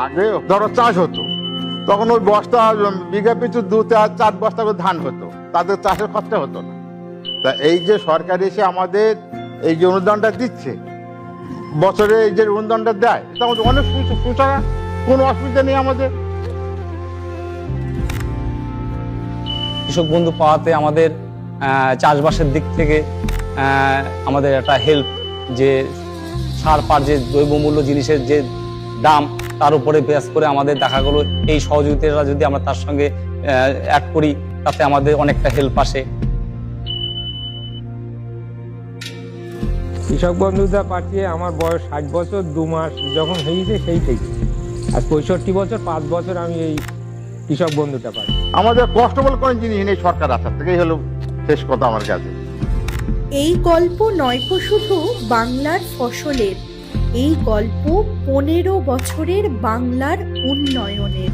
আগে ধরো চাষ হতো, তখন ওই বস্তা বিঘা পিছু 2-4 বস্তা করে ধান হতো, তাদের চাষের খরচা হতো না। তা এই যে সরকার এসে আমাদের এই যে অনুদানটা দিচ্ছে, বছরে এই যে অনুদানটা দেয়, এটা আমাদের অনেক সুবিধা, কোনো অসুবিধা নেই আমাদের। কৃষক বন্ধু পাওয়াতে আমাদের চাষবাসের দিক থেকে আমাদের একটা হেল্প, যে সার পার যে দ্রব্যমূল্য জিনিসের যে দাম, তার উপরে বেস করে আমাদের দেখা গেলো এই সহযোগিতাটা যদি আমরা তার সঙ্গে অ্যাড করি, তাতে আমাদের অনেকটা হেল্প আসে। কৃষক বন্ধুটা পাঠিয়ে আমার বয়স 60 বছর 2 মাস যখন হয়েছে সেই থেকে, আর 65 বছর 5 বছর আমি এই কৃষক বন্ধুটা পাই। আমাদের কষ্ট বলে কোনো জিনিস নেই সরকার আসার থেকে, এই হলো শেষ কথা আমার কাছে। এই গল্প নয়কো শুধু বাংলার ফসলের, এই গল্প 15 বছরের বাংলার উন্নয়নের।